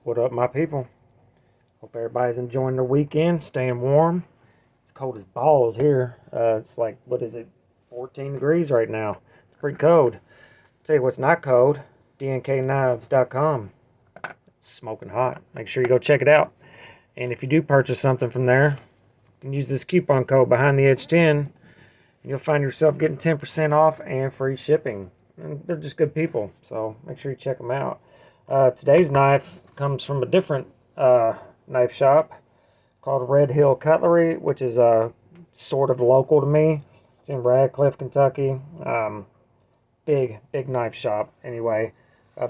What up, my people? Hope everybody's enjoying their weekend, staying warm. It's cold as balls here. It's like, what is it, 14 degrees right now. It's pretty cold. Tell you what's not cold, DNKKnives.com. It's smoking hot. Make sure you go check it out. And if you do purchase something from there, you can use this coupon code behind the edge 10, and you'll find yourself getting 10% off and free shipping. And they're just good people, so make sure you check them out. Today's knife comes from a different knife shop called Red Hill Cutlery, which is sort of local to me. It's in Radcliffe, Kentucky. Big knife shop. Anyway,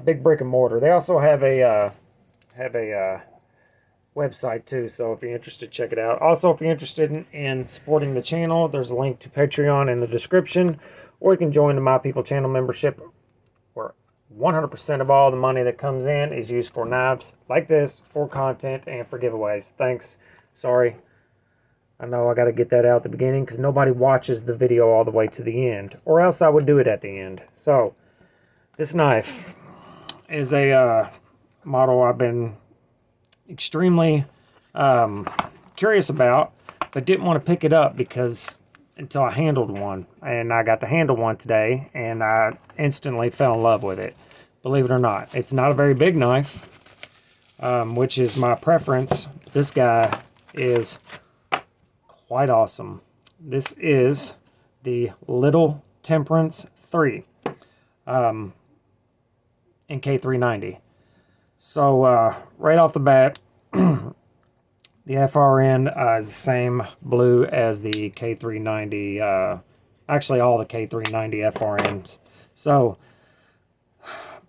big brick and mortar. They also have a website too, so if you're interested, check it out. Also, if you're interested in supporting the channel, there's a link to Patreon in the description, or you can join the My People channel membership, where 100% of all the money that comes in is used for knives like this, for content, and for giveaways. Thanks. Sorry. I know I got to get that out at the beginning because nobody watches the video all the way to the end, or else I would do it at the end. So, this knife is a model I've been extremely curious about, but didn't want to pick it up until I handled one, and I got to handle one today, and I instantly fell in love with it. Believe it or not, it's not a very big knife, which is my preference. This guy is quite awesome. This is the Little Temperance 3 in K390. So right off the bat, the FRN is the same blue as the K390, actually all the K390 FRNs. So,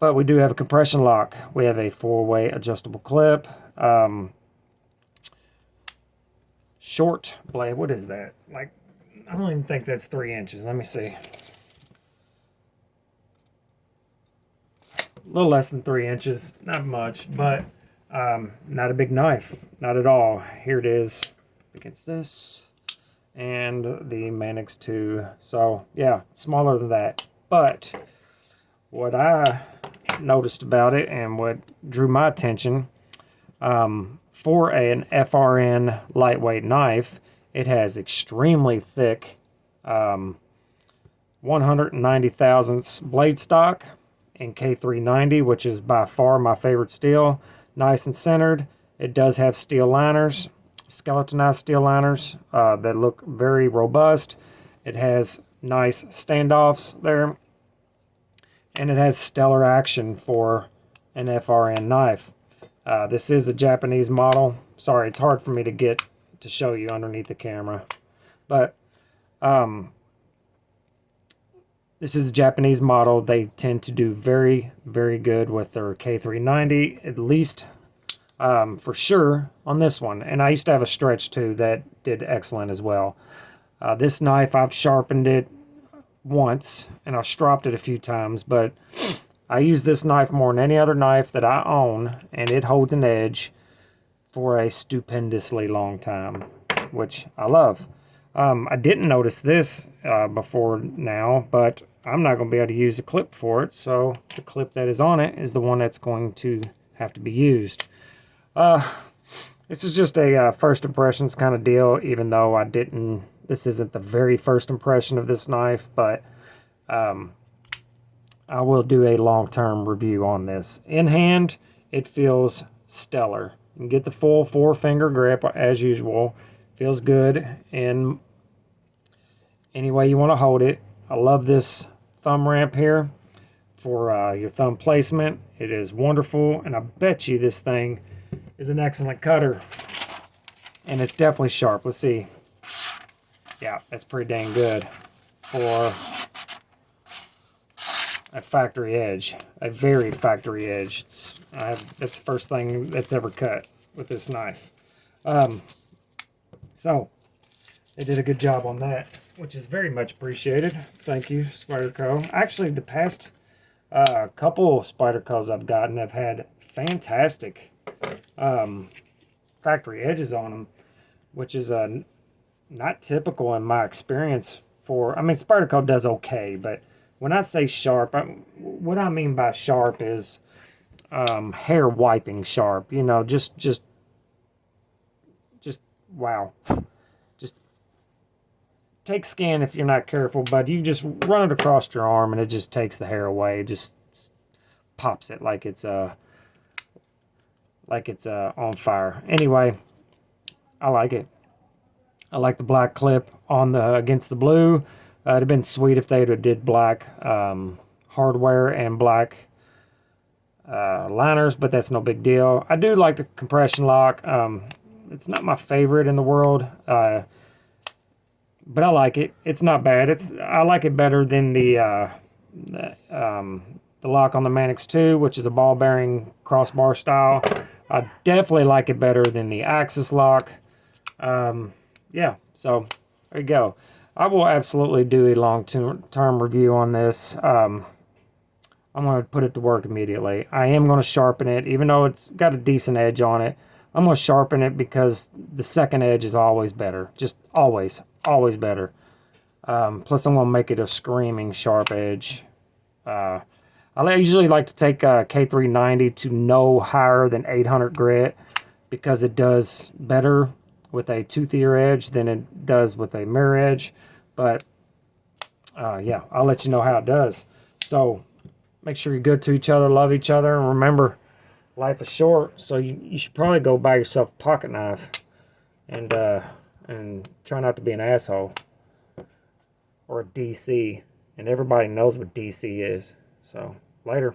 but we do have a compression lock. We have a 4-way adjustable clip. Short blade, what is that? Like, I don't even think that's 3 inches. Let me see. A little less than 3 inches, not much, but not a big knife, not at all. Here it is against this and the Manix 2. So yeah, smaller than that. But what I noticed about it and what drew my attention, for an FRN lightweight knife, it has extremely thick 190 thousandths blade stock in K390, which is by far my favorite steel. Nice and centered. It does have steel liners, skeletonized steel liners that look very robust. It has nice standoffs there, and it has stellar action for an FRN knife. This is a Japanese model. Sorry, it's hard for me to get to show you underneath the camera, but this is a Japanese model. They tend to do very good with their K390, at least for sure on this one. And I used to have a stretch too that did excellent as well. This knife, I've sharpened it once and I've stropped it a few times, but I use this knife more than any other knife that I own, and it holds an edge for a stupendously long time, which I love. I didn't notice this before now, but I'm not going to be able to use a clip for it, so the clip that is on it is the one that's going to have to be used. This is just a first impressions kind of deal, even though this isn't the very first impression of this knife, but I will do a long-term review on this. In hand, it feels stellar. You can get the full 4-finger grip as usual. Feels good in any way you want to hold it. I love this thumb ramp here for your thumb placement. It is wonderful, and I bet you this thing is an excellent cutter. And it's definitely sharp. Let's see. Yeah, that's pretty dang good for a factory edge, a very factory edge. That's the first thing that's ever cut with this knife. So they did a good job on that, which is very much appreciated. Thank you, Spyderco. Actually, the past couple Spydercos I've gotten have had fantastic factory edges on them, which is not typical in my experience. I mean, Spyderco does okay, but when I say sharp, what I mean by sharp is hair wiping sharp. You know, just wow. Just take skin if you're not careful, but you just run it across your arm and it just takes the hair away. It just pops it like it's on fire. Anyway, I like it. I like the black clip on the against the blue. It'd have been sweet if they'd have did black hardware and black liners, but that's no big deal. I do like the compression lock. It's not my favorite in the world, but I like it. It's not bad. I like it better than the lock on the Manix 2, which is a ball bearing crossbar style. I definitely like it better than the Axis lock. Yeah, so there you go. I will absolutely do a long-term review on this. I'm going to put it to work immediately. I am going to sharpen it, even though it's got a decent edge on it. I'm going to sharpen it because the second edge is always better. Just always better. Plus, I'm going to make it a screaming sharp edge. I usually like to take k390 to no higher than 800 grit because it does better with a toothier edge than it does with a mirror edge. But yeah, I'll let you know how it does. So make sure you're good to each other, love each other, and remember, life is short, so you should probably go buy yourself a pocket knife and try not to be an asshole or a DC. And everybody knows what DC is. So later.